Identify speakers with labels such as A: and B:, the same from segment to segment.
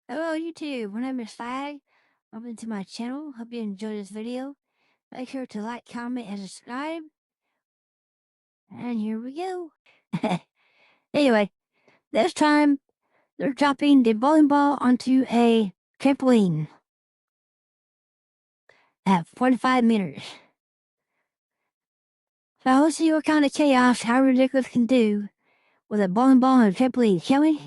A: Hello YouTube, my name is Fag. Welcome to my channel. Hope you enjoyed this video. Make sure to like, comment, and subscribe. And here we go. Anyway, this time they're dropping the bowling ball onto a trampoline at 45 meters. So let's see what kind of chaos how ridiculous can do with a bowling ball and a trampoline, shall we?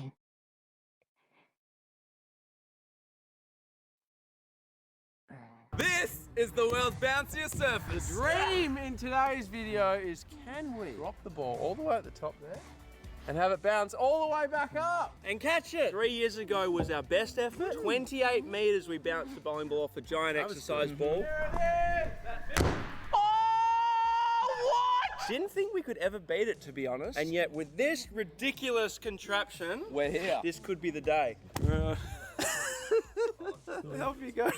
B: This is the world's bounciest surface.
C: The dream in today's video is, can we drop the ball all the way at the top there and have it bounce all the way back up
B: And catch it. 3 years ago was our best effort. 28 meters we bounced the bowling ball off a giant exercise ball.
C: Oh, what?
B: Didn't think we could ever beat it, to be honest. And yet with this ridiculous contraption,
C: We're here.
B: this could be the day.
C: Help you go.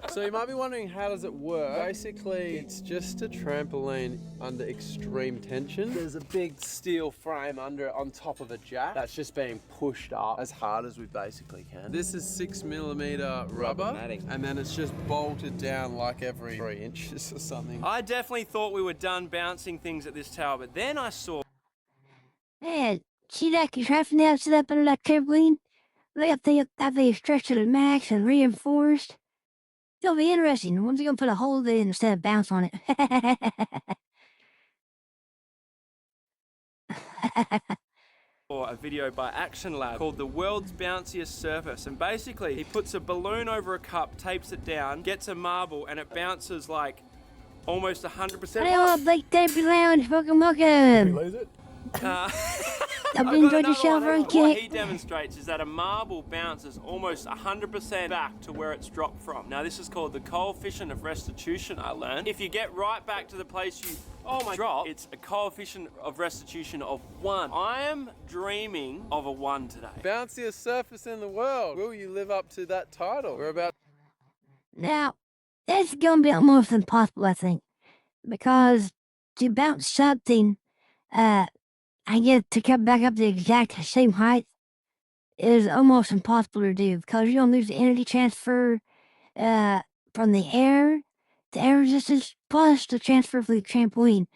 C: So you might be wondering, how does it work? Basically, it's just a trampoline under extreme tension. There's a big steel frame under it on top of a jack that's just being pushed up as hard as we basically can. This is 6mm rubber
B: matting.
C: and then it's just bolted down like every 3 inches or something.
B: I definitely thought we were done bouncing things at this tower, but then I saw
A: Man, see that contraption now set up under that trampoline? Look up there, that they stretched to the max and reinforced. It'll be interesting. When's he gonna put a hole in it instead of bounce on it?
B: a video by Action Lab called The World's Bounciest Surface, and basically he puts a balloon over a cup, tapes it down, gets a marble, and it bounces like almost 100%.
A: Hello, Blake Derby Lounge. Welcome.
C: Lose it?
A: Hope you enjoyed yourself,
B: What
A: okay?
B: he demonstrates is that a marble bounces almost 100% back to where it's dropped from. Now this is called the coefficient of restitution, I learned. If you get right back to the place you dropped, it's a coefficient of restitution of 1. I am dreaming of a 1 today.
C: Bounciest surface in the world. Will you live up to that title? We're about.
A: Now, that's gonna be almost impossible, I think. Because to bounce something, I get to come back up the exact same height is almost impossible to do because you're gonna lose the energy transfer from the air, the air resistance, plus the transfer for the trampoline.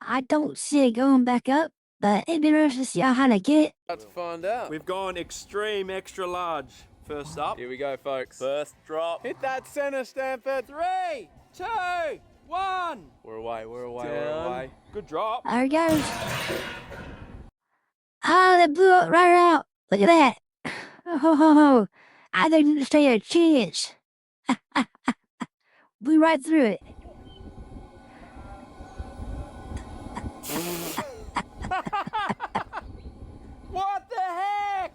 A: I don't see it going back up, but it'd be interesting to see how to get it.
C: About to find out.
B: We've gone extreme extra large. First up,
C: Here we go, folks.
B: first drop.
C: Hit that center, Stanford.
B: 3, 2, 1.
C: We're away, we're away, we're
B: Down.
C: away.
B: Good drop.
A: There it goes. Oh, that blew it right out. Look at that. Oh, I didn't stand a chance. Blew right through it.
B: What the heck?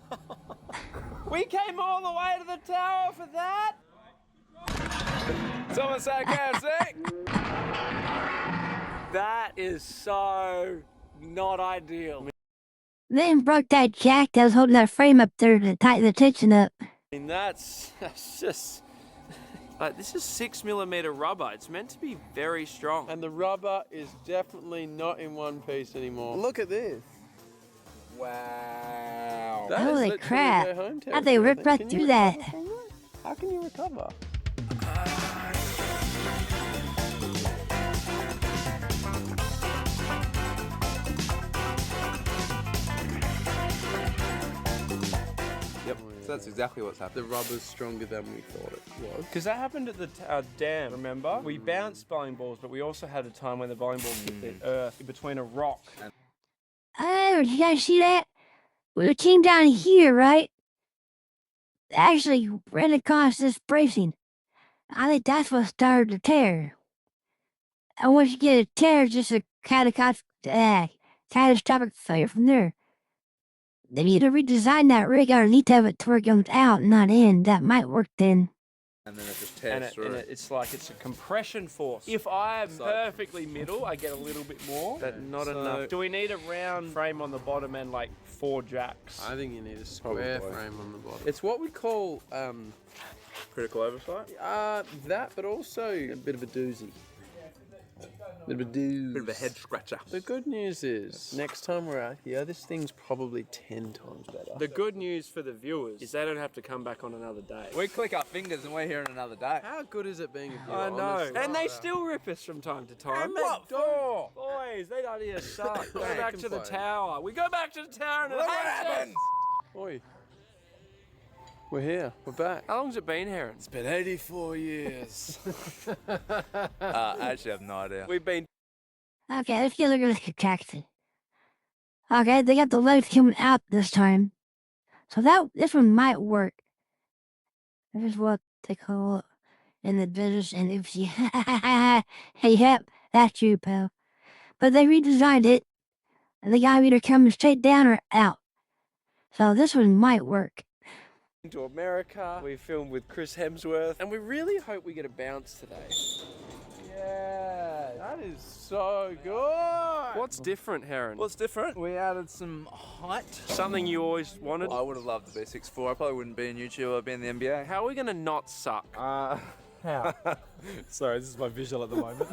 B: We came all the way to the tower for that?
C: Someone say KFC.
B: That is so not ideal.
A: Then broke that jack that was holding that frame up there to tighten the tension up.
B: I mean, that's just like, this is 6mm rubber. It's meant to be very strong.
C: And the rubber is definitely not in one piece anymore. Look at this.
B: Wow.
C: That is
A: Holy
C: literally
A: crap.
C: their home
A: How'd they
C: territory, I
A: rip
C: think.
A: right
C: Can
A: through
C: you
A: that?
C: recover from that? How can you recover?
D: Yep, so that's exactly what's happened.
C: The rubber's stronger than we thought it was.
B: Because that happened at the dam, remember? We bounced bowling balls, but we also had a time when the bowling ball hit the earth in between a rock.
A: Oh, you guys see that? Well, it came down here, right? Actually, ran across this bracing. I think that's what started the tear. And once you get a tear, it's just a catastrophic failure from there. They need to redesign that rig underneath of it to where it comes out, not in. That might work then.
D: And then it just tears through.
B: It's like it's a compression force. If I am perfectly middle, I get a little bit more, but not enough. Do we need a round frame on the bottom and like 4 jacks?
C: I think you need a square
D: Probably.
C: frame on the bottom. It's what we call
B: Critical oversight?
C: that, but also a bit of a doozy. Bit of a dooz.
D: Bit of a head scratcher.
C: The good news is, next time we're out here, this thing's probably 10 times better.
B: The good news for the viewers is they don't have to come back on another day.
D: We click our fingers and we're here in another day.
C: How good is it being a viewer?
B: I know.
C: honestly?
B: And they still rip us from time to time.
C: What for?
B: Boys, they ideas suck. Go
C: Don't
B: back to the
C: complain.
B: tower. We go back to the tower and it
D: Look what
B: happens.
D: happens!
C: Oi. We're here. We're back.
B: How long's it been, Heron?
C: It's been 84 years.
D: I actually have no idea.
B: We've been
A: Okay, let's get a look at this contraction. Okay, they got the legs coming out this time. So this one might work. This is what they call it in the business and if you yep, that's you, pal. But they redesigned it and the guy either coming straight down or out. So this one might work.
B: to America. We filmed with Chris Hemsworth. And we really hope we get a bounce today.
C: Yeah, that is so good.
B: What's different, Heron?
D: What's different? We added some height.
B: Something you always wanted?
D: I would have loved to be 6'4". I probably wouldn't be in YouTube or be in the NBA.
B: How are we going to not suck?
E: How? Sorry, this is my visual at the moment.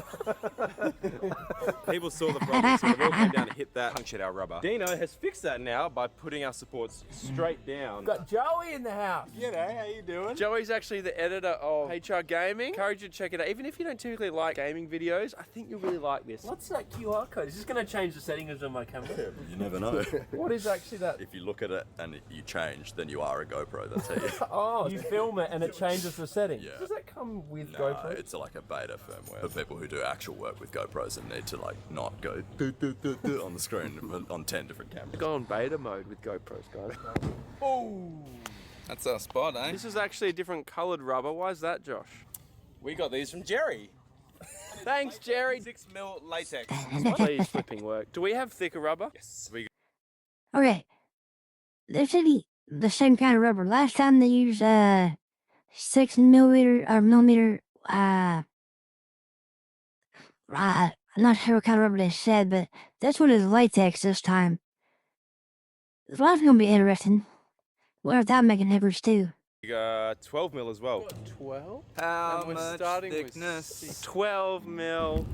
E: People saw the problem, so we all came down to hit that, punctured our rubber. Dino has fixed that now by putting our supports straight down.
B: Got Joey in the house.
E: G'day, how you doing?
B: Joey's actually the editor of HR Gaming. Encourage you to check it out. Even if you don't typically like gaming videos, I think you'll really like this. What's that QR code? Is this going to change the settings on my camera?
F: You never know.
B: What is actually that?
F: If you look at it and you change, then you are a GoPro, that's how you...
B: Oh, you film it and it changes the settings.
F: Yeah.
B: Does that come with
F: No,
B: GoPro?
F: it's like a beta firmware for people who do actual work with GoPros and need to like not go do, do, do, do on the screen but on 10 different cameras.
B: Go on beta mode with GoPros, guys.
D: That's our spot, eh?
B: This is actually a different coloured rubber. Why is that, Josh?
E: We got these from Jerry.
B: Thanks, Jerry.
E: 6mm latex.
B: Please flipping work. Do we have thicker rubber?
E: Yes.
A: Okay, this is the same kind of rubber. Last time they used 6mm. I'm not sure what kind of rubber they said, but this one is latex this time. This one's gonna be interesting. What if that making nippers too?
E: We got 12mm as well.
C: 12?
D: How
C: And we're
D: much
C: starting with
D: thickness?
C: 6.
B: 12 mil.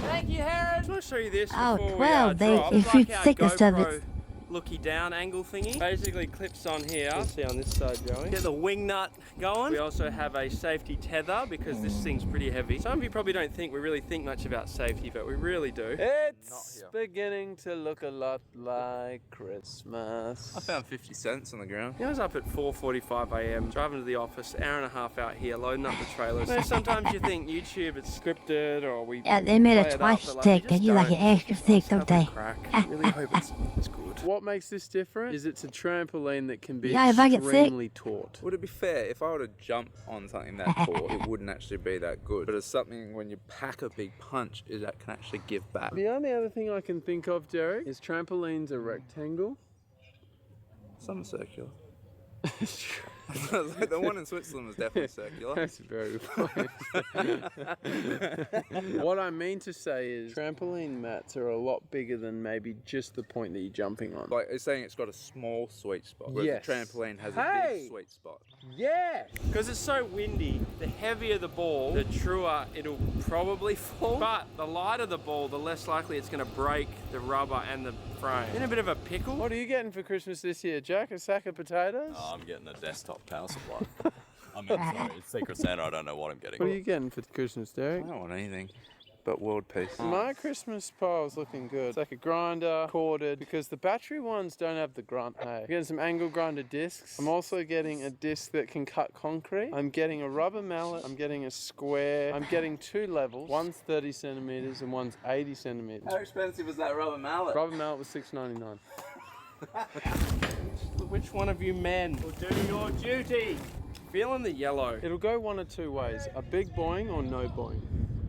B: Thank you, Heron. I just want to show you this
A: Oh,
B: before
A: 12,
B: we drop.
A: if
B: It's
A: you
B: like our
A: thickness of
B: GoPro
A: it.
B: looky down angle thingy. Basically clips on here. You'll see on this side, Joey. Get the wing nut going. We also have a safety tether because this thing's pretty heavy. Some of you probably don't think we really think much about safety, but we really do.
C: It's beginning to look a lot like Christmas.
D: I found 50 cents on the ground.
B: I was up at 4:45 a.m. driving to the office, hour and a half out here, loading up the trailers. You know, sometimes you think YouTube it's scripted or we
A: Yeah, they made
B: play
A: it
B: up,
A: twice
B: but,
A: thick.
B: you
A: They
B: just
A: do like
B: don't.
A: an extra thick,
B: Let's
A: don't
B: have a
A: they?
B: crack. I really hope it's good.
C: What makes this different is it's a trampoline that can be
A: Yeah, if I get sick.
C: extremely taut.
D: Would it be fair if I were to jump on something that tall, it wouldn't actually be that good? But it's something when you pack a big punch, is that can actually give back.
C: The only other thing I can think of, Derek, is trampolines are rectangle.
D: Some are circular. The one in Switzerland was definitely circular.
C: That's very funny. What I mean to say is trampoline mats are a lot bigger than maybe just the point that you're jumping on.
D: Like it's saying it's got a small sweet spot, whereas
C: Yes.
D: the trampoline has a
C: Hey!
D: big sweet spot.
C: Yeah!
B: Because it's so windy, the heavier the ball, the truer it'll probably fall. But the lighter the ball, the less likely it's going to break the rubber and the frame. In a bit of a pickle.
C: What are you getting for Christmas this year, Jack? A sack of potatoes?
F: Oh, I'm getting a desktop power supply. I mean, sorry, it's Secret Santa, I don't know what I'm getting.
C: What are you getting for Christmas,
D: I
C: Derek?
D: don't want anything but world peace.
C: My Christmas pile's looking good. It's like a grinder, corded, because the battery ones don't have the grunt, hey. I'm getting some angle grinder discs. I'm also getting a disc that can cut concrete. I'm getting a rubber mallet. I'm getting a square. I'm getting 2 levels. One's 30 centimeters and one's 80 centimeters.
D: How expensive was that rubber mallet?
C: Rubber mallet was $6.99.
B: Which one of you men will do your duty? Feeling the yellow.
C: It'll go one of 2 ways, a big boing or no boing.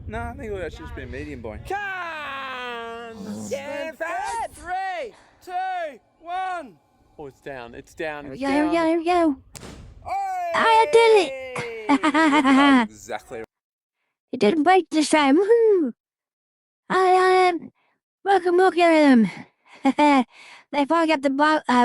D: No, I think it would actually just be a medium boy.
B: Cans! Stand fast! 3, 2, 1.
C: Oh, it's down. It's down.
A: Here
C: It's
A: we go, here we
C: down.
A: go, here we go. I did it!
D: Exactly.
A: It didn't break this time. Woohoo! Welcome. They finally got the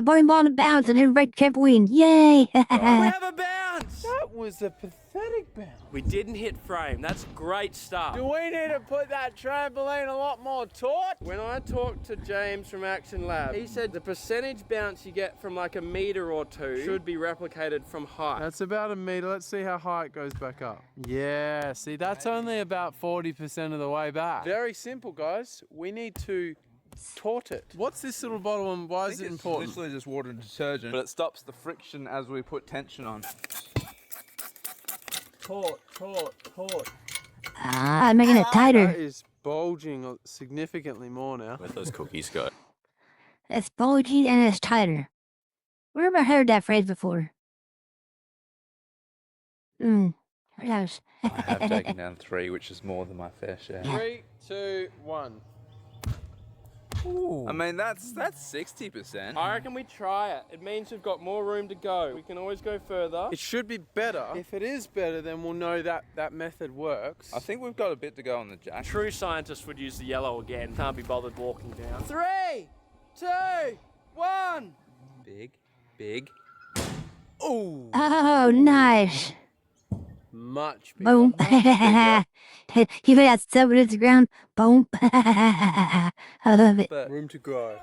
A: bowling ball to bounce and everybody trampoline. Yay!
B: We have a bounce!
C: That was a pathetic bounce.
B: We didn't hit frame. That's great stuff.
C: Do we need to put that trampoline a lot more taut? When I talked to James from Action Lab, he said the percentage bounce you get from like a metre or two should be replicated from height. That's about a metre. Let's see how high it goes back up. Yeah, see, that's only about 40% of the way back. Very simple, guys. We need to taut it. What's this little bottle and why is it important?
D: It's literally just water and detergent, but it stops the friction as we put tension on.
C: Taut, taut, taut.
A: I'm making it tighter.
C: That is bulging significantly more now.
F: Where'd those cookies go?
A: It's bulgy and it's tighter. Where have I heard that phrase before? Yes.
D: I have taken down 3, which is more than my fair share.
C: 3, 2, 1.
D: Ooh. I mean, that's 60%.
B: I reckon we try it. It means we've got more room to go. We can always go further.
C: It should be better. If it is better, then we'll know that that method works.
D: I think we've got a bit to go on the jack.
B: True scientists would use the yellow again. Can't be bothered walking down.
C: 3, 2, 1.
D: Big, big.
C: Ooh.
A: Oh, nice.
C: Much bigger.
A: Boom. You put that stuff into the ground. Boom. I love it.
D: But
C: Room to grow.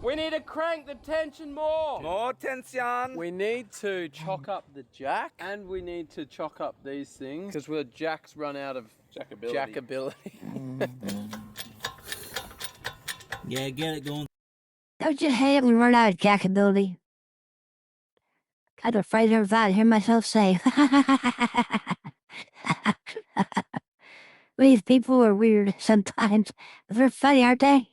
B: We need to crank the tension more.
D: more tension.
C: We need to chock up the jack and we need to chock up these things because the jacks run out of jackability.
G: Yeah, get it going.
A: Don't you hate it when we run out of jackability? I'm afraid of that. I hear myself say. These people are weird sometimes. They're funny, aren't they?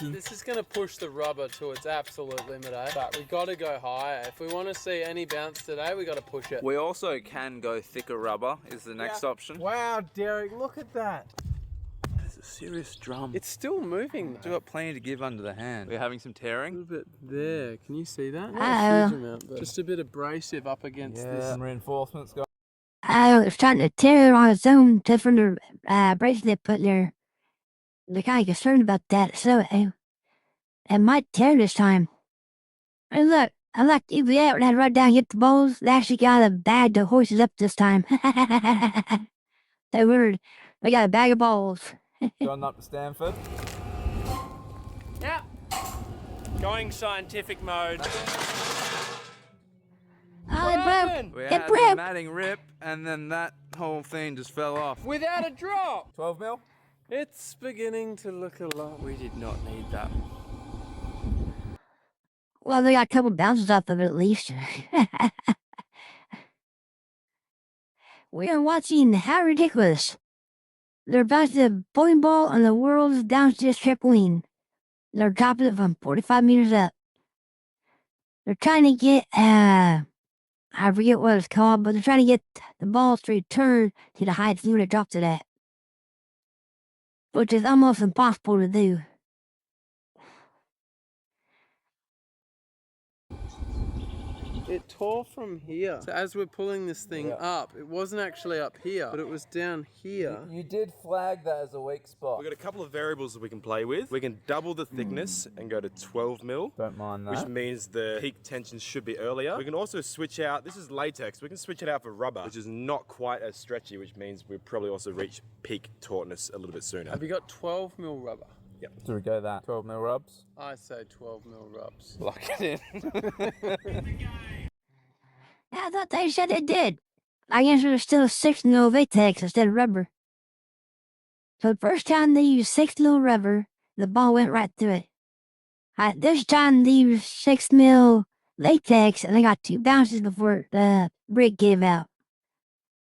C: This is going to push the rubber to its absolute limit, eh? But we got to go higher. If we want to see any bounce today, we got to push it.
D: We also can go thicker rubber is the next option.
C: Wow, Derek, look at that.
D: It's a serious drum.
C: It's still moving.
D: We've got plenty to give under the hand. We're having some
C: A
D: tearing.
C: little bit there. Can you see that? Not
A: Uh-oh.
C: a huge amount, but just a bit abrasive up against this.
D: Some reinforcements go.
A: I was trying to tear it on its own just from the bracelet they put there. They're kind of concerned about that, so it might tear this time. And look, I like to be out when I run down and hit the balls. They actually got a bag the horses up this time. They were. We got a bag of balls.
D: Going up to Stanford.
B: Yeah. Going scientific mode.
A: Oh, it broke.
D: We
A: It
D: had the
A: broke.
D: matting rip, and then that whole thing just fell off.
B: Without a drop.
D: 12 mil?
C: It's beginning to look a lot.
B: We did not need that.
A: Well, they got a couple bounces off of it at least. We are watching How Ridiculous. They're about to bowling ball on the world's downstairs trampoline. They're dropping it from 45 meters up. They're trying to get, I forget what it's called, but they're trying to get the balls to return to the height they would have dropped it at. Which is almost impossible to do.
C: It tore from here. So as we're pulling this thing up, it wasn't actually up here, but it was down here.
D: You did flag that as a weak spot.
E: We've got a couple of variables that we can play with. We can double the thickness and go to 12 mil.
D: Don't mind that.
E: Which means the peak tension should be earlier. We can also switch out, this is latex, we can switch it out for rubber, which is not quite as stretchy, which means we'll probably also reach peak tautness a little bit sooner.
C: Have you got 12 mil rubber?
D: Do we go that? 12 mil rubs?
C: I say 12 mil rubs.
D: Lock it in.
A: I thought they said it did. I guess there's still 6 mil latex instead of rubber. So the first time they used 6 mil rubber, the ball went right through it. This time they used 6 mil latex and they got 2 bounces before the brick gave out.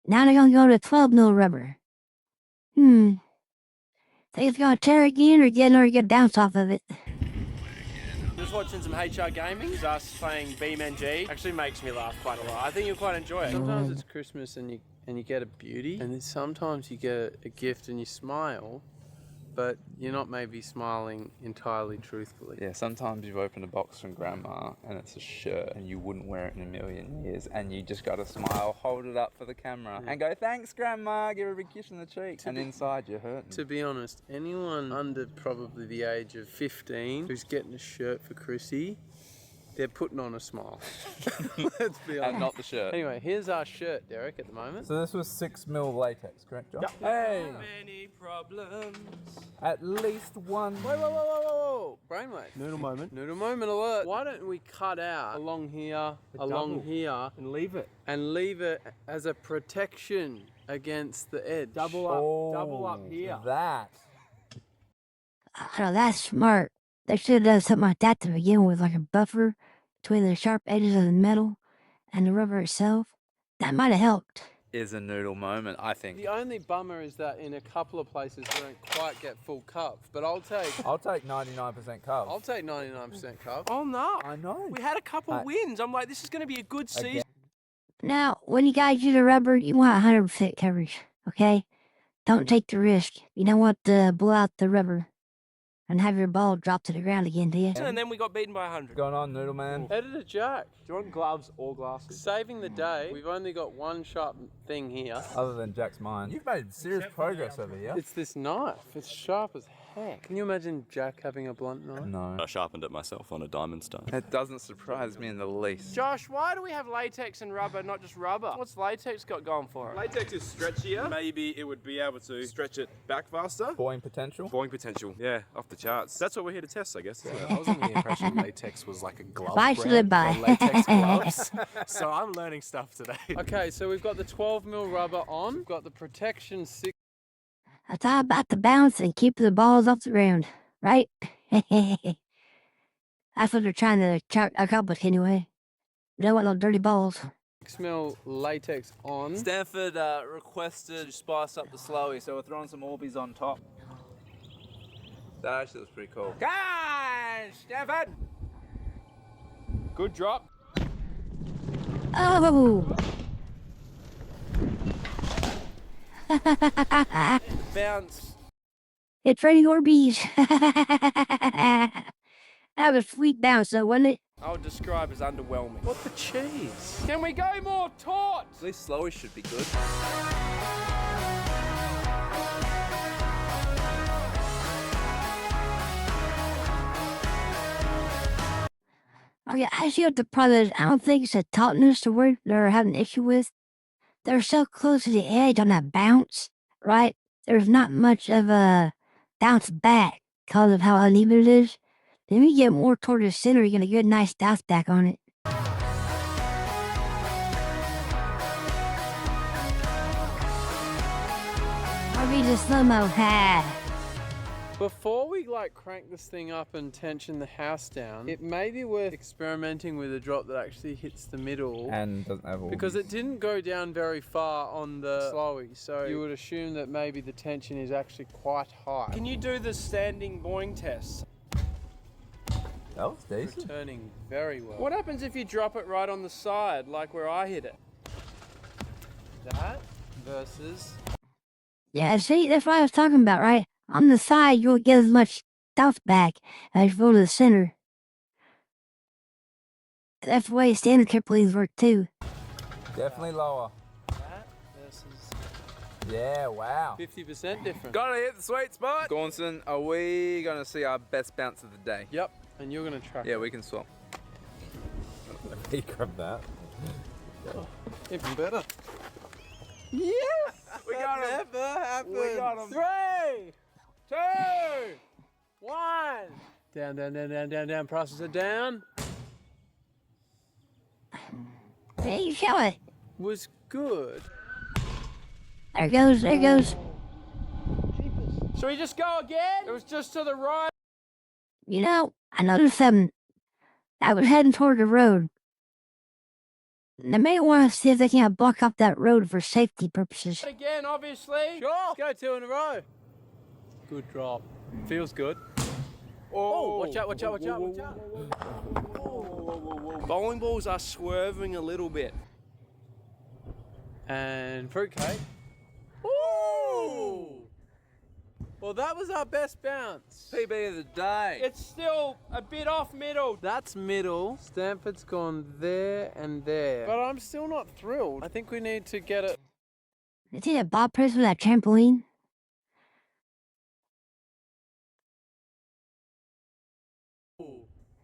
A: Now they're gonna go to 12 mil rubber. Think it's gonna tear again or get another good bounce off of it?
B: Just watching some HR gaming, us playing BeamNG, actually makes me laugh quite a lot. I think you'll quite enjoy it.
C: Sometimes it's Christmas and you get a beauty, and then sometimes you get a gift and you smile, but you're not maybe smiling entirely truthfully.
D: Yeah, sometimes you've opened a box from grandma and it's a shirt and you wouldn't wear it in a million years and you just gotta smile, hold it up for the camera and go, thanks grandma, give her a big kiss on the cheek. And inside you're hurting.
C: To be honest, anyone under probably the age of 15 who's getting a shirt for Chrissy, they're putting on a smile. Let's be honest.
D: And not the shirt.
C: Anyway, here's our shirt, Derek, at the moment.
D: So this was 6mm latex, correct, Josh?
C: Yep.
D: Hey!
B: Many problems.
D: At least one.
C: Whoa. Brainwave. Noodle moment. Noodle moment alert. Why don't we cut out along here, along here,
B: And leave it.
C: and leave it as a protection against the edge?
B: Double up here.
D: That.
A: Oh, that's smart. They should have done something like that to begin with, like a buffer between the sharp edges of the metal and the rubber itself. That might have helped.
D: Is a noodle moment, I think.
C: The only bummer is that in a couple of places we don't quite get full cup, but I'll take
D: 99% cover.
C: I'll take 99% cup.
B: Oh no.
D: I know.
B: We had a couple wins. I'm like, this is going to be a good season.
A: Now, when you guys use a rubber, you want 100% coverage, okay? Don't take the risk. You don't want to blow out the rubber and have your ball drop to the ground again, do you?
B: And then we got beaten by 100.
D: Going on, noodle man.
C: Editor Jack,
B: Do you want gloves or glasses?
C: saving the day. We've only got one sharp thing here.
D: Other than Jack's mind. You've made serious progress over here.
C: It's this knife. It's sharp as heck. Can you imagine Jack having a blunt knife?
D: No.
F: I sharpened it myself on a diamond stone.
D: It doesn't surprise me in the least.
B: Josh, why do we have latex and rubber, not just rubber? What's latex got going for it?
E: Latex is stretchier. Maybe it would be able to stretch it back faster.
D: Boring potential.
E: Boring potential, yeah, off the charts. That's what we're here to test, I guess.
H: I was under the impression latex was like a glove
A: If I should
H: brand
A: buy.
H: for latex gloves. So I'm learning stuff today.
C: Okay, so we've got the 12mm rubber on. We've got the protection 6.
A: It's all about the bounce and keep the balls off the ground, right? That's what they're trying to accomplish anyway. You don't want no dirty balls.
C: 6mm latex on.
D: Stanford requested to spice up the slowie, so we're throwing some Orbeez on top. That actually looks pretty cool. Guys, Stanford!
B: Good drop.
A: Oh!
B: Bounce.
A: It's Freddie Orbeez. That was a sweet bounce, though, wasn't it?
B: I would describe as underwhelming.
C: What the cheese?
B: Can we go more taut?
D: At least slowie should be good.
A: Okay, I see what the problem is. I don't think it's a tautness the word they're having an issue with. They're so close to the edge on that bounce, right? There's not much of a bounce back because of how uneven it is. Then you get more toward the center, you're gonna get a nice bounce back on it. Or be the slow-mo, ha!
C: Before we crank this thing up and tension the house down, it may be worth experimenting with a drop that actually hits the middle.
D: And doesn't have all
C: Because it didn't go down very far on the slowie, so you would assume that maybe the tension is actually quite high.
B: Can you do the standing boing test?
D: That was decent.
C: Turning very well.
B: What happens if you drop it right on the side, like where I hit it?
C: That versus
A: Yeah, see, that's what I was talking about, right? On the side, you won't get as much bounce back as you go to the center. That's the way standing trampolines work, too.
D: Definitely lower.
C: that versus
D: Yeah, wow.
C: 50% different.
D: Gotta hit the sweet spot. Gaunson, are we gonna see our best bounce of the day?
C: Yep, and you're gonna track
D: Yeah,
C: it.
D: we can swap.
H: He grabbed that.
C: Even better.
B: Yes!
D: We got him.
C: Never happened.
D: We got him.
B: 3, 2, 1.
C: Down, down, down, down, down, down. Prices are down.
A: There you show it.
C: Was good.
A: There it goes, there it goes.
B: Should we just go again? It was just to the right.
A: You know, I noticed something. I was heading toward the road. They may want to see if they can block off that road for safety purposes.
B: Again, obviously.
C: Sure. Let's go 2 in a row. Good drop. Feels good. Oh, watch out, watch out, watch out, watch out.
B: Bowling balls are swerving a little bit.
C: And fruitcake. Ooh! Well, that was our best bounce.
D: PB of the day.
B: It's still a bit off middle.
C: That's middle. Stanford's gone there and there. But I'm still not thrilled. I think we need to get it.
A: Is he a Bob person with that trampoline?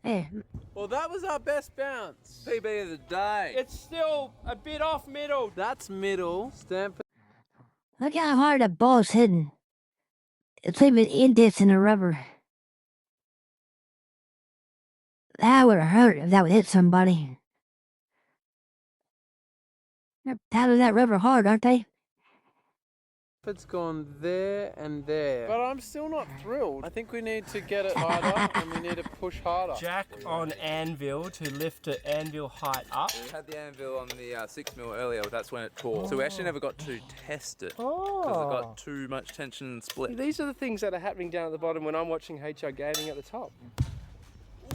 A: Hey,
C: Well, that was our best bounce.
D: PB of the day.
B: It's still a bit off middle.
C: That's middle. Stanford.
A: look how hard that ball's hitting. It's leaving indents in the rubber. That would have hurt if that would hit somebody. They're paddling that rubber hard, aren't they?
C: Stanford's gone there and there. But I'm still not thrilled. I think we need to get it harder and we need to push harder.
B: Jack on anvil to lift it anvil height up.
D: We had the anvil on the 6mm earlier, that's when it tore. So we actually never got to test it because it got too much tension and split.
B: These are the things that are happening down at the bottom when I'm watching HR Gaming at the top.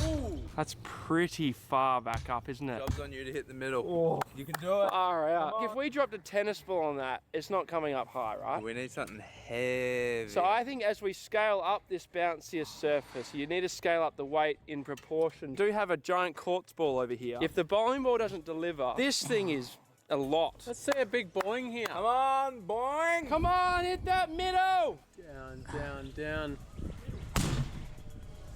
B: Ooh. That's pretty far back up, isn't it?
D: Job's on you to hit the middle.
B: Oh.
D: You can do it.
B: Far out. If we dropped a tennis ball on that, it's not coming up high, right?
D: We need something heavy.
B: So I think as we scale up this bounciest surface, you need to scale up the weight in proportion. We do have a giant quartz ball over here. If the bowling ball doesn't deliver, this thing is a lot.
C: Let's see a big boing here.
D: Come on, boing!
B: Come on, hit that middle!
C: Down, down, down.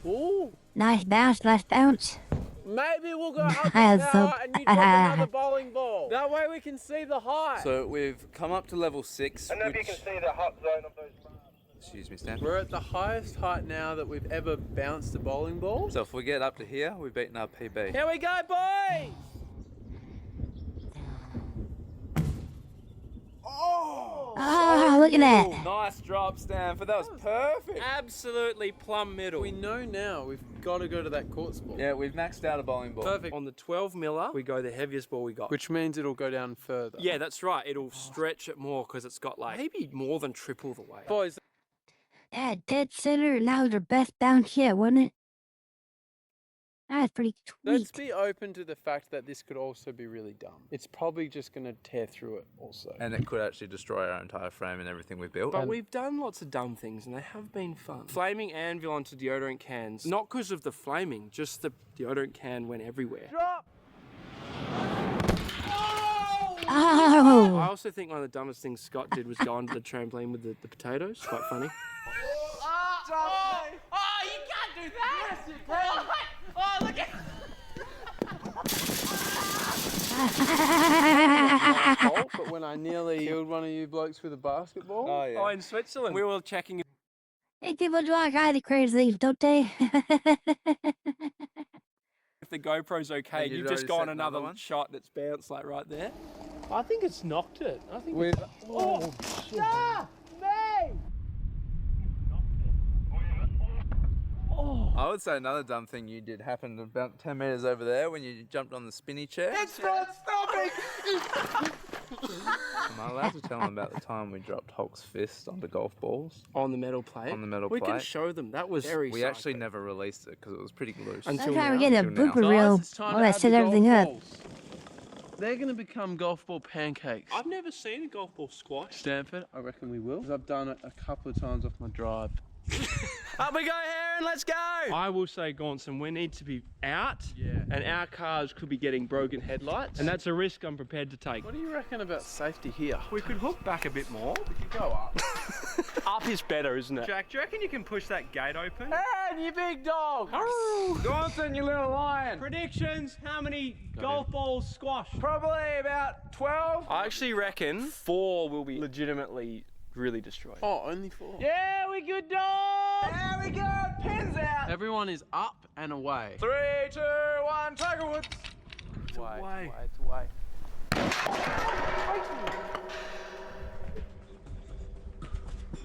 C: Ooh.
A: Nice bounce, nice bounce.
C: Maybe we'll go up
A: I
C: an
A: had so-
C: hour and you drop another bowling ball. That way we can see the height.
D: So we've come up to level 6.
E: I don't know if you can see the hot zone of those bars.
D: Excuse me, Stan.
C: We're at the highest height now that we've ever bounced a bowling ball.
D: So if we get up to here, we've beaten our PB.
B: Here we go, boys!
A: Oh, look at that.
D: Nice drop, Stanford. That was perfect.
B: Absolutely plumb middle.
C: We know now we've got to go to that quartz ball.
D: Yeah, we've maxed out a bowling ball.
C: Perfect.
B: On the 12 miller, we go the heaviest ball we got.
C: Which means it'll go down further.
B: Yeah, that's right. It'll stretch it more because it's got like maybe more than triple the weight.
C: Boys,
A: That dead center, and that was our best bounce yet, wasn't it? That's pretty
C: let's
A: sweet.
C: be open to the fact that this could also be really dumb. It's probably just going to tear through it also.
D: And it could actually destroy our entire frame and everything we've built.
B: But we've done lots of dumb things and they have been fun. Flaming anvil onto deodorant cans, not because of the flaming, just the deodorant can went everywhere.
C: Drop!
A: Oh!
B: I also think one of the dumbest things Scott did was go onto the trampoline with the potatoes. It's quite funny.
I: Oh, you can't do that! Yes, you can! Oh, look at...
C: But when I nearly killed one of you blokes with a basketball.
D: Oh, yeah.
B: Oh, in Switzerland, we were checking.
A: Hey, people do all kind of crazy things, don't they?
B: If the GoPro's okay,
D: And
B: you've
D: you'd
B: just
D: already
B: gone
D: set
B: another
D: another one?
B: shot that's bounced like right there. I think it's knocked it. I think
C: With
D: I would say another dumb thing you did happened about 10 metres over there when you jumped on the spinny chair.
I: It's not stopping!
D: Am I allowed to tell them about the time we dropped Hulk's fist onto golf balls?
B: on the metal plate.
D: On the metal
B: we can
D: plate.
B: show them. That was very
D: We actually
B: psycho.
D: never released it because it was pretty loose.
B: Until
A: That's why we're
B: now.
A: getting a
D: Until now.
A: blooper reel.
C: it's time
A: Well,
C: to
A: I
C: add
A: set
C: the
A: everything
C: golf
A: up.
C: balls. They're going to become golf ball pancakes.
B: I've never seen a golf ball squash.
C: Stanford, I reckon we will. 'Cause I've done it a couple of times off my drive.
B: Up we go, Heron, let's go! I will say, Gaunson, we need to be out, and our cars could be getting broken headlights, and that's a risk I'm prepared to take.
C: What do you reckon about safety here?
B: We could hook back a bit more.
C: We could go up.
B: Up is better, isn't it? Jack, do you reckon you can push that gate open?
C: Hey, you big dog!
D: Gaunson, you little lion!
B: Predictions, how many golf balls squash?
D: Probably about 12.
B: I actually reckon 4 will be legitimately really destroyed.
C: Oh, only 4.
B: Yeah, we good, dog!
D: There we go, pins out!
C: Everyone is up and away.
D: 3, 2, 1, Tiger Woods!
C: Away. It's away.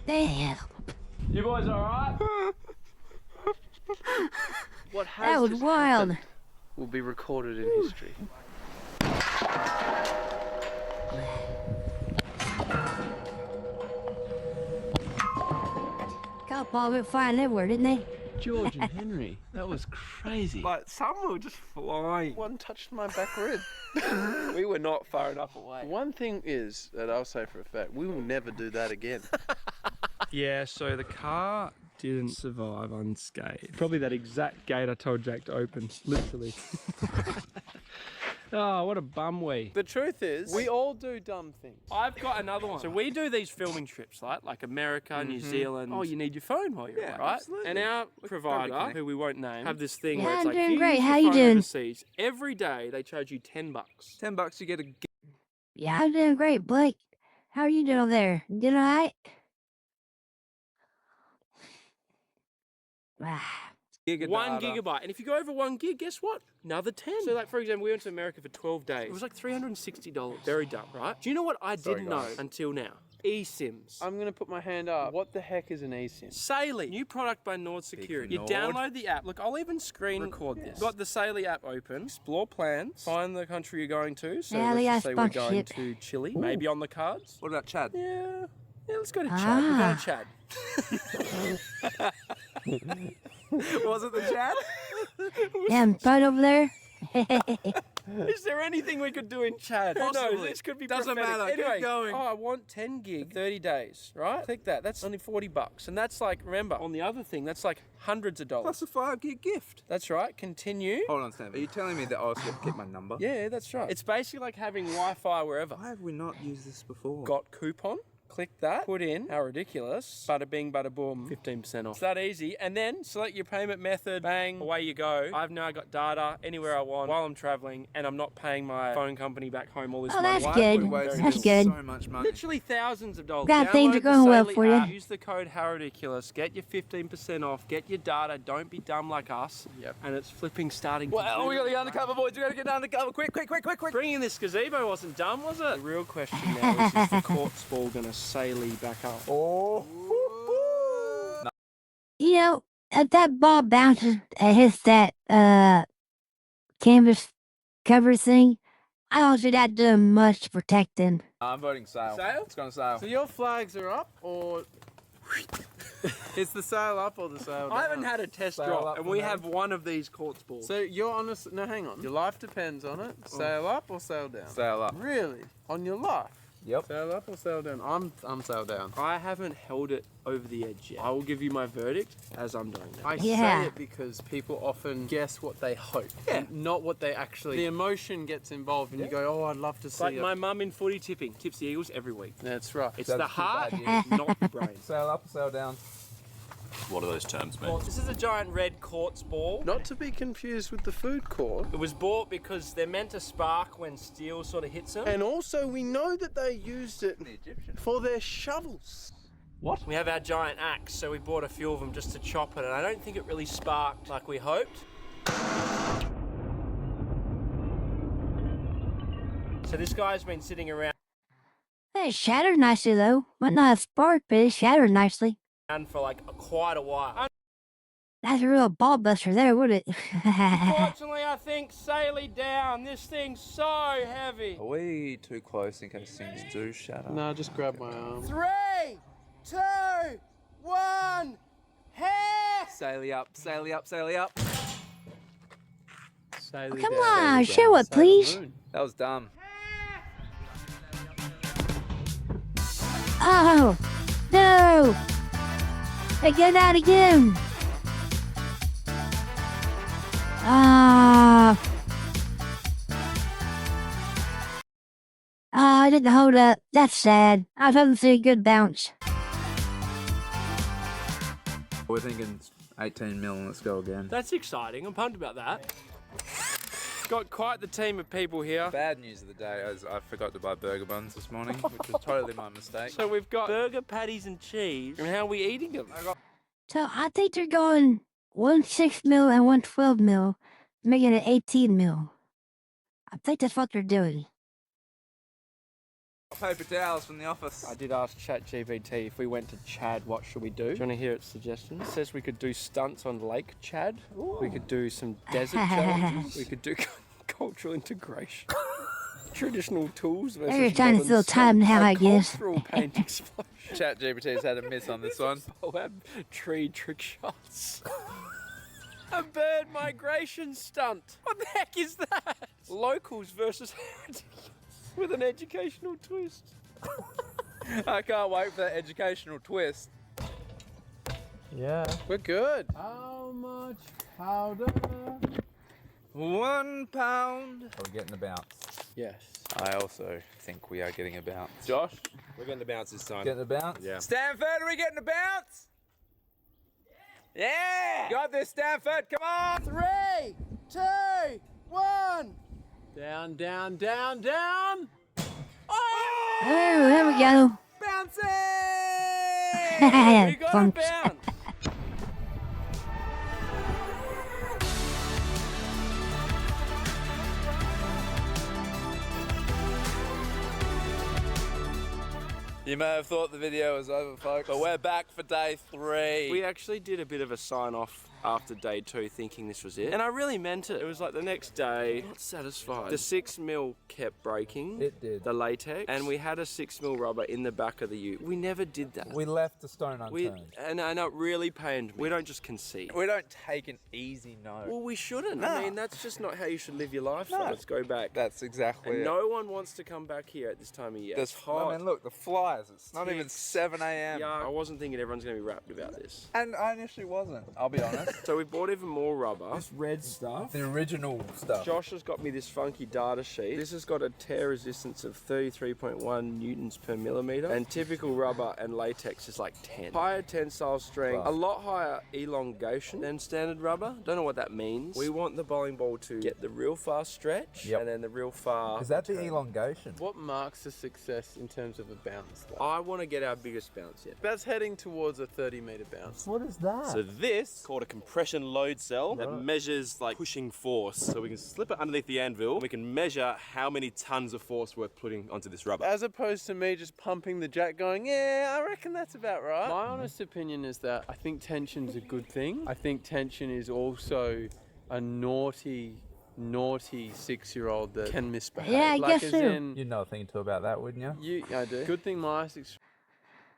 A: Damn.
B: You boys alright?
C: What has
A: That was
C: just
A: wild.
C: happened will be recorded in history.
A: Golf ball went flying everywhere, didn't they?
C: George and Henry, that was crazy.
B: Like, some were just flying.
C: One touched my back rib.
B: We were not far enough away.
C: One thing is that I'll say for a fact, we will never do that again.
B: Yeah, so the car didn't survive unscathed. Probably that exact gate I told Jake to open, literally. Oh, what a bum we.
C: The truth is, we all do dumb things.
B: I've got another one. So we do these filming trips, like America, New Zealand. Oh, you need your phone while you're right?
C: Absolutely.
B: And our provider, who we won't name, have this thing where
A: Yeah,
B: it's
A: I'm
B: like,
A: doing
B: you
A: great.
B: use
A: How
B: your
A: you
B: phone
A: doing?
B: overseas. Every day they charge you $10.
D: $10 you get a
A: Yeah, I'm doing great, Blake. How are you doing over there? Doing all right? Ah,
D: gig of
B: 1
D: data.
B: gigabyte. And if you go over 1 gig, guess what? Another 10. So like, for example, we went to America for 12 days. It was like $360. Very dumb, right? Do you know what I didn't know until now? eSIMs.
C: I'm gonna put my hand up. What the heck is an eSIM?
B: Saley, new product by Nord Security. You download the app. Look, I'll even screen record this. Got the Saley app open. Explore plans. Find the country you're going to. So
A: Saley,
B: let's just say we're
A: I
B: going
A: sponsorship.
B: to Chile. Maybe on the cards.
D: What about Chad?
B: Yeah, let's go to Chad. We're going to Chad.
D: Was it the Chad?
A: damn, right over there.
B: Is there anything we could do in Chad? Who knows?
D: Possibly.
B: This could be
D: Doesn't
B: prophetic.
D: matter. Keep
B: Anyway,
D: going.
B: Oh, I want 10 gig, 30 days, right? Click that. That's only $40. And that's like, remember, on the other thing, that's like hundreds of dollars.
D: Plus a 5 gig gift.
B: That's right. Continue.
D: Hold on, Sam. Are you telling me that I was going to get my number?
B: Yeah, that's right. It's basically like having Wi-Fi wherever.
D: Why have we not used this before?
B: Got coupon. Click that, put in, how ridiculous, bada bing, bada boom, 15% off. It's that easy, and then select your payment method, bang, away you go. I've now got data anywhere I want while I'm traveling, and I'm not paying my phone company back home all this
A: Oh,
B: money.
A: that's
B: Why?
A: good.
B: We're wasting
A: That's good.
D: So much money.
B: Literally thousands of dollars.
A: Glad things are
B: Download
A: going
B: the
A: well
B: Saley
A: for you.
B: app, use the code how ridiculous, get your 15% off, get your data, don't be dumb like us.
C: Yep.
B: And it's flipping starting.
D: Well, we got to get undercover, boys. We got to get undercover. Quick, quick, quick, quick, quick.
B: Bringing this gazebo wasn't dumb, was it? The real question now is the quartz ball going to Saley back up?
D: Oh.
A: You know, if that ball bounces and hits that canvas cover thing, I don't see that doing much protecting.
D: I'm voting sail.
C: Sail?
D: It's going to sail.
C: So your flags are up, or is the sail up or the sail down?
B: I haven't had a test
D: Sail
B: drop,
D: up
B: and
D: for
B: we
D: me.
B: have one of these quartz balls.
C: So you're honest? No, hang on. Your life depends on it. Sail up or sail down?
D: Sail up.
C: Really? On your life?
D: Yep.
C: Sail up or sail down? I'm sail down.
B: I haven't held it over the edge yet. I will give you my verdict as I'm doing that.
C: I
A: Yeah.
C: say it because people often guess what they hope, and not what they actually. The emotion gets involved, and you go, "Oh, I'd love to
B: It's
C: see
B: like
C: it."
B: my mum in footy tipping. Tips the Eagles every week.
C: That's right.
B: It's
D: That's
B: the
D: too
B: heart,
D: bad,
B: not the brain.
D: Sail up or sail down?
F: What do those terms mean?
B: Well, this is a giant red quartz ball.
C: Not to be confused with the food court.
B: It was bought because they're meant to spark when steel sort of hits them.
C: And also, we know that they used it
D: The Egyptian.
C: for their shovels.
B: We have our giant axe, so we bought a few of them just to chop it, and I don't think it really sparked like we hoped. So this guy's been sitting around
A: It shattered nicely though. Might not have sparked, but it shattered nicely.
B: for like quite a while.
A: That's a real ball buster there, would it?
B: Unfortunately, I think Saley down. This thing's so heavy.
D: Are we too close in case things do shatter?
C: No, just grab my arm.
B: 3, 2, 1, hair!
D: Saily up, saily up, saily up.
B: Saley
A: Come
B: down.
A: on, show it, please.
D: That was dumb.
A: Oh, no. Hey, get out again. Ah. I didn't hold up. That's sad. I was hoping to see a good bounce.
D: We're thinking 18 mil, let's go again.
B: That's exciting. I'm pumped about that. Got quite the team of people here.
D: Bad news of the day is I forgot to buy burger buns this morning, which was totally my mistake.
B: So we've got burger patties and cheese. And how are we eating them?
A: So I think they're going 1 6 mil and 1 12 mil, making it 18 mil. I think that's what they're doing.
D: Paper towels from the office.
B: I did ask ChatGPT if we went to Chad, what should we do? Do you want to hear its suggestions? It says we could do stunts on Lake Chad. We could do some desert challenges. We could do cultural integration. Traditional tools versus
A: They're trying to
B: modern
A: fill time
B: stunt.
A: now,
B: A
A: I guess.
B: Cultural paint explosion.
D: ChatGPT's had a miss on this one.
B: Collab tree trick shots. A bird migration stunt. What the heck is that? Locals versus heretics with an educational twist.
D: I can't wait for that educational twist.
C: Yeah. We're good. How much powder?
D: 1 pound. Are we getting the bounce?
C: Yes.
D: I also think we are getting a bounce.
E: Josh, we're getting the bounce this time.
D: Getting the bounce?
E: Yeah.
D: Stanford, are we getting a bounce? Yeah! Got this, Stanford, come on!
C: 3, 2, 1. Down, down, down, down.
A: Oh, there we go.
D: Bouncing! We got a
A: Plunk.
D: bounce! You may have thought the video was over, folks, but we're back for day 3.
B: We actually did a bit of a sign off after day 2 thinking this was it. And I really meant it. It was like the next day, not satisfied. The 6mm kept breaking.
D: It did.
B: The latex. And we had a 6mm rubber in the back of the ute. We never did that.
D: We left the stone unturned.
B: And I know it really pained me. We don't just concede.
D: We don't take an easy no.
B: Well, we shouldn't.
D: No.
B: I mean, that's just not how you should live your life.
D: No.
B: So let's go back.
D: That's exactly
B: And
D: it.
B: no one wants to come back here at this time of year.
D: There's
B: hot.
D: I mean, look, the flies. It's not even 7 a.m.
B: Yeah, I wasn't thinking everyone's going to be wrapped about this.
D: And I initially wasn't, I'll be honest.
B: So we bought even more rubber.
C: This red stuff.
D: The original stuff.
B: Josh has got me this funky data sheet. This has got a tear resistance of 33.1 newtons per millimeter, and typical rubber and latex is like 10. Higher tensile strength, a lot higher elongation than standard rubber. Don't know what that means. We want the bowling ball to get the real far stretch, and then the real far.
D: Is that the elongation?
C: What marks a success in terms of a bounce?
B: I want to get our biggest bounce yet.
C: That's heading towards a 30-meter bounce.
D: What is that?
E: So this, called a compression load cell, that measures like pushing force. So we can slip it underneath the anvil, and we can measure how many tons of force we're putting onto this rubber.
C: As opposed to me just pumping the jack going, yeah, I reckon that's about right. My honest opinion is that I think tension's a good thing. I think tension is also a naughty 6-year-old that can misbehave.
A: Yeah, I
C: like
A: guess
C: as
A: so.
C: in,
D: You'd know a thing or two about that, wouldn't you?
C: I do. Good thing my 6.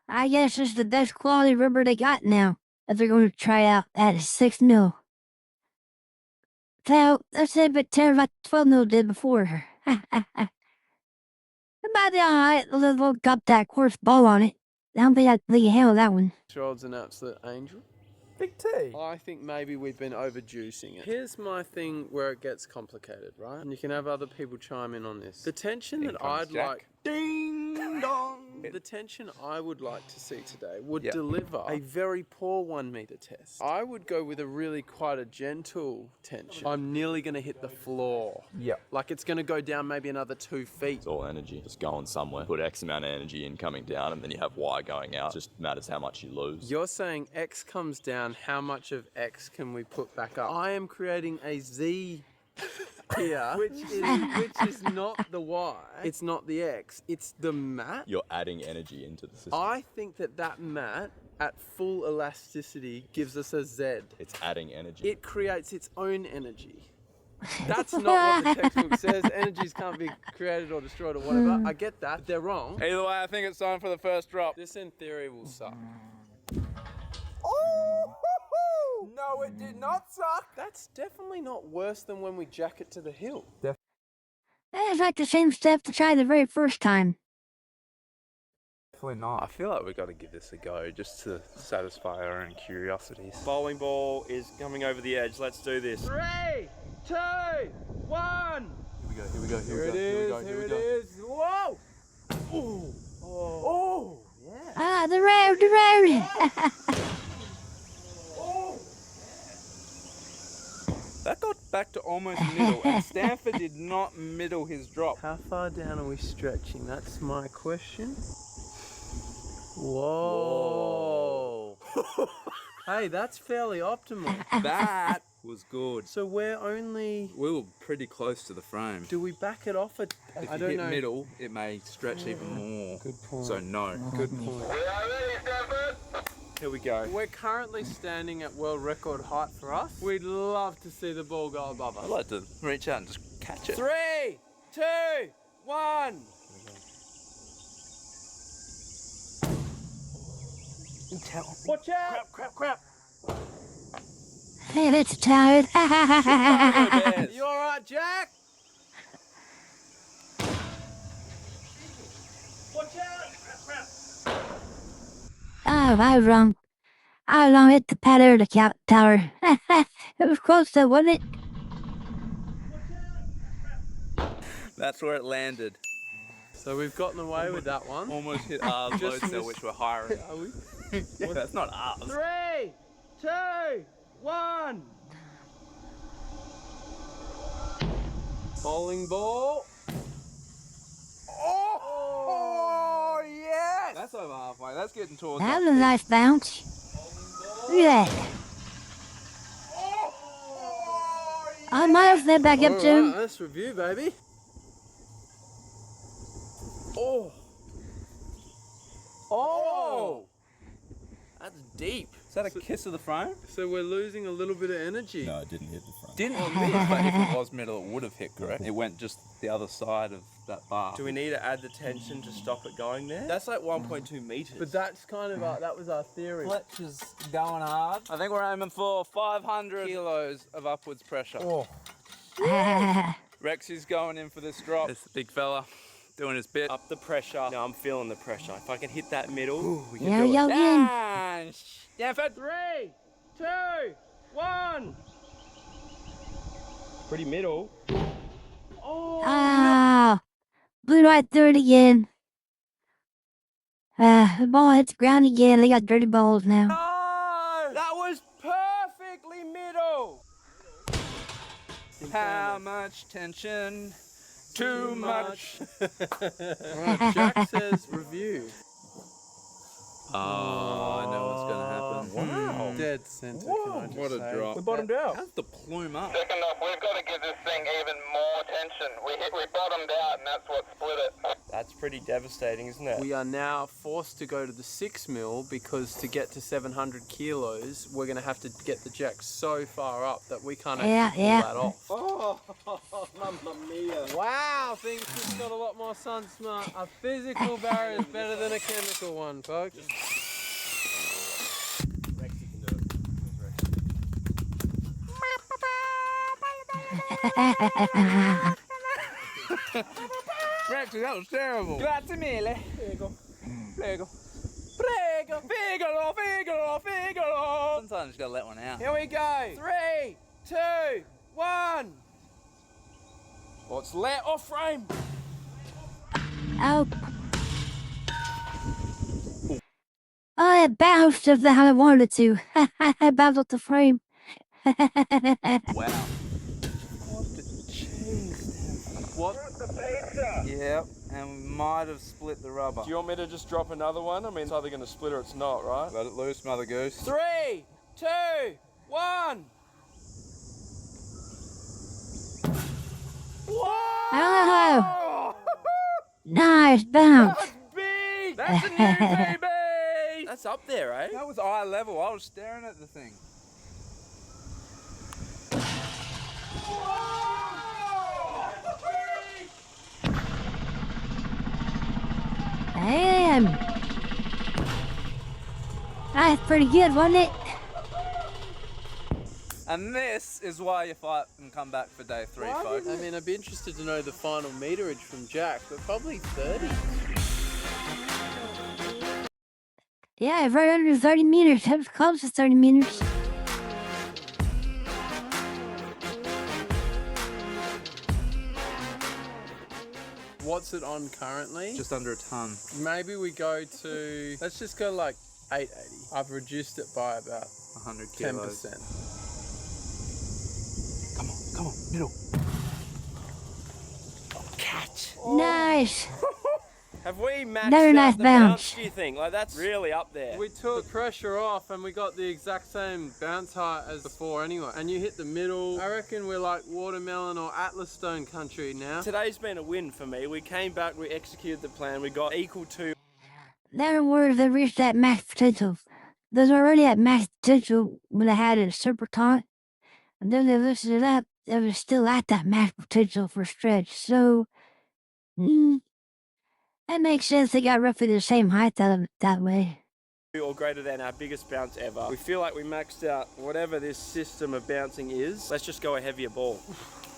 A: I guess it's the best quality rubber they got now, if they're going to try out at 6mm. So, let's say a bit tear like 12mm did before. It might be alright, a little got that coarse ball on it. I don't think they can handle that one.
C: 6-year-old's an absolute angel.
D: Big T.
C: I think maybe we've been overjuicing it. Here's my thing where it gets complicated, right? And you can have other people chime in on this. The tension that I'd like...
D: Ding dong.
C: The tension I would like to see today would deliver a very poor 1 meter test. I would go with a really quite a gentle tension. I'm nearly going to hit the floor.
D: Yep.
C: Like it's going to go down maybe another 2 feet.
F: It's all energy, just going somewhere. Put X amount of energy in coming down, and then you have Y going out. It just matters how much you lose.
C: You're saying X comes down, how much of X can we put back up? I am creating a Z here, which is not the Y, it's not the X, it's the mat.
F: You're adding energy into the system.
C: I think that mat at full elasticity gives us a Z.
F: It's adding energy.
C: It creates its own energy. That's not what the textbook says. Energies can't be created or destroyed or whatever. I get that, but they're wrong.
D: Either way, I think it's time for the first drop.
C: This in theory will suck.
D: Oh, no, it did not suck.
C: That's definitely not worse than when we jack it to the hill.
A: It's like the same stuff to try the very first time.
D: Definitely not. I feel like we've got to give this a go just to satisfy our own curiosities.
B: Bowling ball is coming over the edge. Let's do this.
C: 3, 2, 1.
F: Here we go.
C: Here it is. Whoa! Ooh. Oh. Yeah.
A: Ah, the road.
D: That got back to almost middle, and Stanford did not middle his drop.
C: How far down are we stretching? That's my question. Whoa. Hey, that's fairly optimal.
D: That was good.
C: So we're only...
D: We were pretty close to the frame.
C: Do we back it off at...
D: If
C: I
D: you
C: don't
D: hit
C: know.
D: middle, it may stretch even more.
C: Good point.
D: So no.
C: Good point.
B: Here we go.
C: We're currently standing at world record height for us. We'd love to see the ball go above us.
D: I'd like to reach out and just catch it.
B: 3, 2, 1.
C: Watch out!
B: Crap.
A: Hey, that's tired.
C: You alright, Jack? Watch out!
A: Oh, I was wrong. I don't know, hit the pad or the tower. It was close though, wasn't it?
D: That's where it landed.
C: So we've gotten away with that one.
D: Almost hit ours load cell, which we're hiring.
C: Are we?
D: Yeah, that's not ours.
B: 3, 2, 1.
C: Bowling ball.
D: Oh, yes! That's over halfway. That's getting towards
A: That
D: us.
A: was a nice bounce. Look at that. I might have that back up
C: All
A: too.
C: right, let's review, baby.
B: Oh,
C: Oh!
B: that's deep.
D: Is that a kiss of the frame?
C: So we're losing a little bit of energy.
F: No, it didn't hit the front.
D: Didn't miss, but if it was metal, it would have hit, correct? It went just the other side of that bar.
B: Do we need to add the tension to stop it going there? That's like 1.2 meters.
C: But that's kind of that was our theory.
D: Fletch is going hard. I think we're aiming for 500 kilos of upwards pressure.
C: Oh.
D: Rex is going in for this drop. This big fella doing his bit.
B: Up the pressure. No, I'm feeling the pressure. If I can hit that middle, we can
A: Yeah,
B: do it.
A: yo, in.
D: Down, down for
B: 3, 2, 1. Pretty middle.
A: Ah, blew right through it again. The ball hits the ground again. They got dirty balls now.
B: No! That was perfectly middle.
D: How much tension? Too much.
C: Alright, Jack says review.
D: Oh, I know what's going to happen.
C: Wow. Dead center, can I just
D: What a
C: say.
D: drop.
B: We bottomed out.
D: How's the plume up?
J: Second off, we've got to give this thing even more tension. We bottomed out, and that's what split it.
B: That's pretty devastating, isn't it?
C: We are now forced to go to the 6 mil because to get to 700 kilos, we're going to have to get the jack so far up that we can't actually
A: Yeah,
C: pull
A: yeah.
C: that off.
B: Oh, mamma mia.
C: Wow, things just got a lot more sun smart. A physical barrier is better than a chemical one, folks.
D: Rexy, that was terrible. Grazie mille. Prego. Prego. Prego. Figaro, Figaro, Figaro. Sometimes you gotta let one out.
B: Here we go. 3, 2, 1. Let's let off frame.
A: Oh. Oh, it bounced just how I wanted it to. I bounced off the frame.
D: Wow.
C: What?
D: Yep, and we might have split the rubber.
B: Do you want me to just drop another one? I mean, it's either going to split or it's not, right?
D: Let it loose, Mother Goose.
B: 3, 2, 1.
A: Oh, nice bounce.
B: That's big.
D: That's a new baby!
B: That's up there, eh?
D: That was eye level. I was staring at the thing.
A: Damn. That's pretty good, wasn't it?
D: And this is why you fight and come back for day 3, folks.
C: I mean, I'd be interested to know the final meterage from Jack, but probably 30.
A: Yeah, right under 30 meters. That was close to 30 meters.
C: What's it on currently?
D: Just under a ton.
C: Maybe we go to, let's just go like 880. I've reduced it by about
D: 100 kilos.
C: 10%.
D: Come on, middle.
B: Catch.
A: Nice.
B: Have we maxed
A: Another
B: out
A: nice
B: the
A: bounce.
B: bounce, do you think? Like, that's really up there.
C: We took the pressure off and we got the exact same bounce height as before anyway. And you hit the middle. I reckon we're like watermelon or Atlas stone country now.
B: Today's been a win for me. We came back, we executed the plan, we got equal to.
A: Never were they reached that max potential. Those already at max potential when they had it super tight. And then they lifted it up, they were still at that max potential for a stretch. So, that makes sense. They got roughly the same height out of it that way.
B: Or greater than our biggest bounce ever. We feel like we maxed out whatever this system of bouncing is. Let's just go a heavier ball.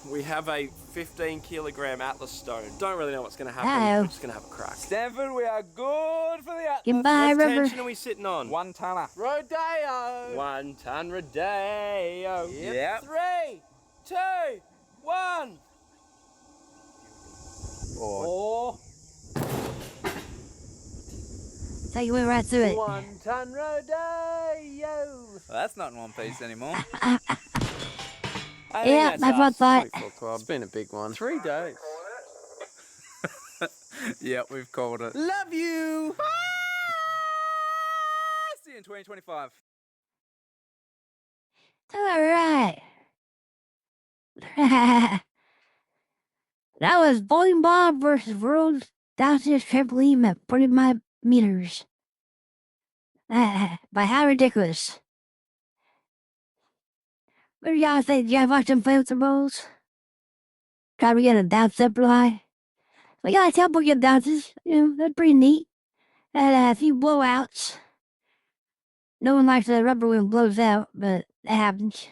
B: We have a 15-kilogram Atlas stone. Don't really know what's going to happen.
A: Uh-oh.
B: We're just going to have a crack.
D: Stanford, we are good for the Atlas.
A: Goodbye,
B: What
A: River.
B: tension are we sitting on?
D: 1 tonner.
C: Rodeo.
B: 1 ton Rodeo.
D: Yep.
B: 3, 2, 1.
C: Or
A: So you went right through it.
C: 1 ton rodeo.
D: Well, that's not in one piece anymore.
B: I think
A: Yeah, that's what I thought.
C: It's been a big one. 3 days.
D: Yeah, we've called it.
C: Love you.
D: See you in 2025.
A: All right. That was Bowling Bob versus World's Bounciest Trampoline at 45 meters. By How Ridiculous. What do y'all think? Did y'all watch them play with the balls? Try to get a bounce up high? We got a couple good bounces. That's pretty neat. Had a few blowouts. No one likes the rubber when it blows out, but that happens.